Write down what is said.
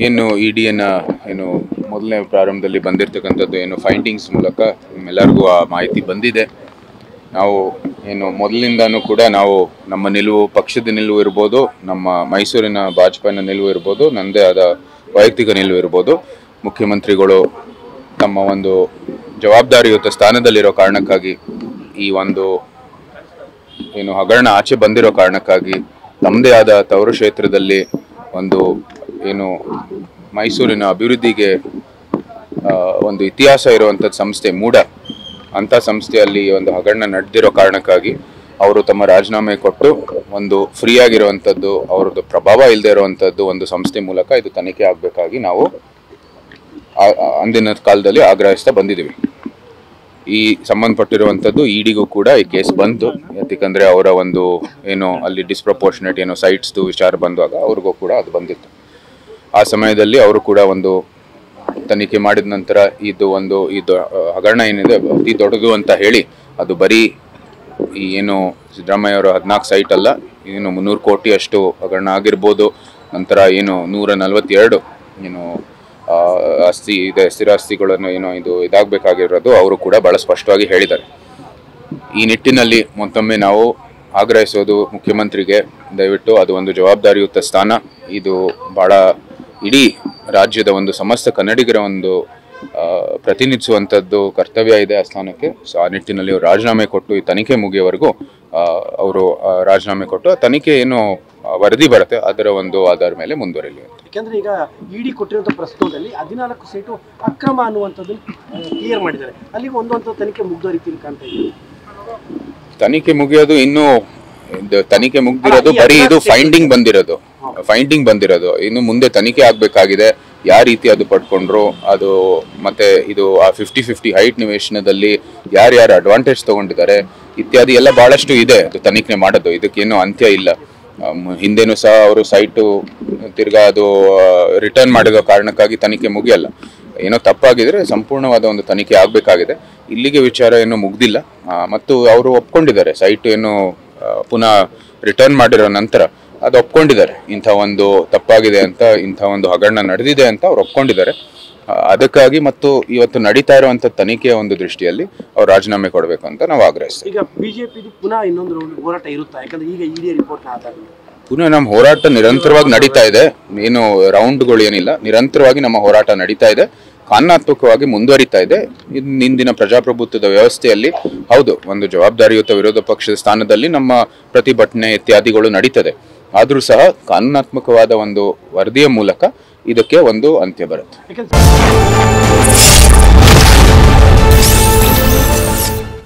ಏನು ಇಡಿನ ಏನು ಮೊದಲನೇ ಪ್ರಾರಂಭದಲ್ಲಿ ಬಂದಿರತಕ್ಕಂಥದ್ದು ಏನು ಫೈಂಡಿಂಗ್ಸ್ ಮೂಲಕ ನಿಮ್ಮೆಲ್ಲರಿಗೂ ಆ ಮಾಹಿತಿ ಬಂದಿದೆ. ನಾವು ಏನು ಮೊದಲಿಂದನೂ ಕೂಡ ನಾವು ನಮ್ಮ ನಿಲುವು, ಪಕ್ಷದ ನಿಲುವು ಇರ್ಬೋದು, ನಮ್ಮ ಮೈಸೂರಿನ ಭಾಜಪನ ನಿಲುವು ಇರ್ಬೋದು, ನನ್ನದೇ ಆದ ವೈಯಕ್ತಿಕ ನಿಲುವು ಇರ್ಬೋದು, ಮುಖ್ಯಮಂತ್ರಿಗಳು ತಮ್ಮ ಒಂದು ಜವಾಬ್ದಾರಿಯುತ ಸ್ಥಾನದಲ್ಲಿರೋ ಕಾರಣಕ್ಕಾಗಿ ಈ ಒಂದು ಏನು ಹಗರಣ ಆಚೆ ಬಂದಿರೋ ಕಾರಣಕ್ಕಾಗಿ ತಮ್ಮದೇ ಆದ ತವರು ಕ್ಷೇತ್ರದಲ್ಲಿ ಒಂದು ಏನು ಮೈಸೂರಿನ ಅಭಿವೃದ್ಧಿಗೆ ಒಂದು ಇತಿಹಾಸ ಇರುವಂಥದ್ದು ಸಂಸ್ಥೆ ಮೂಡ ಅಂಥ ಸಂಸ್ಥೆಯಲ್ಲಿ ಒಂದು ಹಗರಣ ನಡೆದಿರೋ ಕಾರಣಕ್ಕಾಗಿ ಅವರು ತಮ್ಮ ರಾಜೀನಾಮೆ ಕೊಟ್ಟು ಒಂದು ಫ್ರೀ ಆಗಿರುವಂಥದ್ದು, ಅವ್ರದ್ದು ಪ್ರಭಾವ ಇಲ್ಲದೆ ಇರುವಂಥದ್ದು ಒಂದು ಸಂಸ್ಥೆ ಮೂಲಕ ಇದು ತನಿಖೆ ಆಗಬೇಕಾಗಿ ನಾವು ಅಂದಿನ ಕಾಲದಲ್ಲಿ ಆಗ್ರಹಿಸ್ತಾ ಬಂದಿದ್ದೀವಿ. ಈ ಸಂಬಂಧಪಟ್ಟಿರುವಂಥದ್ದು ಇಡಿಗೂ ಕೂಡ ಈ ಕೇಸ್ ಬಂತು. ಯಾಕಂದರೆ ಅವರ ಒಂದು ಏನು ಅಲ್ಲಿ ಡಿಸ್ಪ್ರಪೋರ್ಷನೇಟ್ ಏನೋ ಸೈಟ್ಸ್ದು ವಿಚಾರ ಬಂದಾಗ ಅವ್ರಿಗೂ ಕೂಡ ಅದು ಬಂದಿತ್ತು. ಆ ಸಮಯದಲ್ಲಿ ಅವರು ಕೂಡ ಒಂದು ತನಿಖೆ ಮಾಡಿದ ನಂತರ ಇದು ಹಗರಣ ಏನಿದೆ ಅತಿ ದೊಡ್ಡದು ಅಂತ ಹೇಳಿ ಅದು ಬರೀ ಈ ಏನು ಸಿದ್ದರಾಮಯ್ಯ ಅವರ 14 ಸೈಟ್ ಅಲ್ಲ, ಏನು 300 ಕೋಟಿ ಅಷ್ಟು ಹಗರಣ ಆಗಿರ್ಬೋದು. ನಂತರ ಏನು 142 ಏನು ಆಸ್ತಿ ಇದೆ, ಸ್ಥಿರಾಸ್ತಿಗಳನ್ನು ಏನೋ ಇದಾಗಬೇಕಾಗಿರೋದು ಅವರು ಕೂಡ ಭಾಳ ಸ್ಪಷ್ಟವಾಗಿ ಹೇಳಿದ್ದಾರೆ. ಈ ನಿಟ್ಟಿನಲ್ಲಿ ಮತ್ತೊಮ್ಮೆ ನಾವು ಆಗ್ರಹಿಸೋದು ಮುಖ್ಯಮಂತ್ರಿಗೆ, ದಯವಿಟ್ಟು ಅದು ಒಂದು ಜವಾಬ್ದಾರಿಯುತ ಸ್ಥಾನ, ಇದು ಭಾಳ ಇಡೀ ರಾಜ್ಯದ ಒಂದು ಸಮಸ್ತ ಕನ್ನಡಿಗರ ಒಂದು ಪ್ರತಿನಿಧಿಸುವಂಥದ್ದು ಕರ್ತವ್ಯ ಇದೆ ಆ ಸ್ಥಾನಕ್ಕೆ. ಸೊ ಆ ನಿಟ್ಟಿನಲ್ಲಿ ಅವರು ರಾಜೀನಾಮೆ ಕೊಟ್ಟು ಈ ತನಿಖೆ ಮುಗಿಯವರೆಗೂ ಅವರು ರಾಜೀನಾಮೆ ಕೊಟ್ಟು ಆ ತನಿಖೆ ಏನು ವರದಿ ಬರುತ್ತೆ ಅದರ ಒಂದು ಆಧಾರ ಮೇಲೆ ಮುಂದುವರಿಲಿ ಅಂತ. ಯಾಕೆಂದ್ರೆ ಈಗ ಇಡಿ ಕೊಟ್ಟಿರುವಂಥ ಪ್ರಶ್ನೆಯಲ್ಲಿ 14 ಸೀಟು ಅಕ್ರಮ ಅನ್ನುವಂಥದ್ದು ಕ್ಲಿಯರ್ ಮಾಡಿದ್ದಾರೆ. ಅಲ್ಲಿಗೆ ಒಂದು ತನಿಖೆ ಮುಗ್ದೋ ರೀತಿ ಕಾಣ್ತಾ ಇದೆ. ತನಿಖೆ ಮುಗಿಯೋದು ಇನ್ನೂ ತನಿಖೆ ಮುಗ್ದಿರೋದು ಬರೀ ಇದು ಫೈಂಡಿಂಗ್ ಬಂದಿರೋದು ಇನ್ನು ಮುಂದೆ ತನಿಖೆ ಆಗಬೇಕಾಗಿದೆ. ಯಾವ ರೀತಿ ಅದು ಪಡ್ಕೊಂಡ್ರು, ಅದು ಮತ್ತೆ ಇದು ಆ 50-50 ಹೈಟ್ ನಿವೇಶನದಲ್ಲಿ ಯಾರ್ಯಾರು ಅಡ್ವಾಂಟೇಜ್ ತಗೊಂಡಿದ್ದಾರೆ ಇತ್ಯಾದಿ ಎಲ್ಲ ಬಹಳಷ್ಟು ಇದೆ ಅದು ತನಿಖೆ ಮಾಡೋದು. ಇದಕ್ಕೇನು ಅಂತ್ಯ ಇಲ್ಲ. ಹಿಂದೆನೂ ಸಹ ಅವರು ಸೈಟು ತಿರ್ಗಾ ಅದು ರಿಟರ್ನ್ ಮಾಡಿರೋ ಕಾರಣಕ್ಕಾಗಿ ತನಿಖೆ ಮುಗಿಯಲ್ಲ. ಏನೋ ತಪ್ಪಾಗಿದ್ರೆ ಸಂಪೂರ್ಣವಾದ ಒಂದು ತನಿಖೆ ಆಗಬೇಕಾಗಿದೆ. ಇಲ್ಲಿಗೆ ವಿಚಾರ ಏನೂ ಮುಗ್ದಿಲ್ಲ ಮತ್ತು ಅವರು ಒಪ್ಕೊಂಡಿದ್ದಾರೆ. ಸೈಟು ಏನು ಪುನಃ ರಿಟರ್ನ್ ಮಾಡಿರೋ ನಂತರ ಅದು ಒಪ್ಕೊಂಡಿದ್ದಾರೆ, ಇಂಥ ಒಂದು ತಪ್ಪಾಗಿದೆ ಅಂತ, ಇಂಥ ಒಂದು ಹಗರಣ ನಡೆದಿದೆ ಅಂತ ಅವ್ರು ಒಪ್ಕೊಂಡಿದ್ದಾರೆ. ಅದಕ್ಕಾಗಿ ಮತ್ತು ಇವತ್ತು ನಡೀತಾ ಇರುವಂಥ ತನಿಖೆಯ ಒಂದು ದೃಷ್ಟಿಯಲ್ಲಿ ಅವ್ರು ರಾಜೀನಾಮೆ ಕೊಡಬೇಕು ಅಂತ ನಾವು ಆಗ್ರಹಿಸ್ತೀವಿ. ಈಗ ಬಿಜೆಪಿ ಪುನಃ ಇನ್ನೊಂದು ಹೋರಾಟ ಇರುತ್ತಾ? ಯಾಕಂದ್ರೆ ಈಗ ಇಡಿ ರಿಪೋರ್ಟ್ ಪುನಃ ನಮ್ಮ ಹೋರಾಟ ನಿರಂತರವಾಗಿ ನಡೀತಾ ಇದೆ. ಏನು ರೌಂಡ್ಗಳು ಏನಿಲ್ಲ, ನಿರಂತರವಾಗಿ ನಮ್ಮ ಹೋರಾಟ ನಡೀತಾ ಇದೆ, ಕಾನೂನಾತ್ಮಕವಾಗಿ ಮುಂದುವರಿತಾ ಇದೆ. ಇಂದಿನ ಪ್ರಜಾಪ್ರಭುತ್ವದ ವ್ಯವಸ್ಥೆಯಲ್ಲಿ ಹೌದು ಒಂದು ಜವಾಬ್ದಾರಿಯುತ ವಿರೋಧ ಪಕ್ಷದ ಸ್ಥಾನದಲ್ಲಿ ನಮ್ಮ ಪ್ರತಿಭಟನೆ ಇತ್ಯಾದಿಗಳು ನಡೀತದೆ. ಆದರೂ ಸಹ ಕಾನೂನಾತ್ಮಕವಾದ ಒಂದು ವರದಿಯ ಮೂಲಕ ಇದಕ್ಕೆ ಒಂದು ಅಂತ್ಯ ಬರುತ್ತೆ.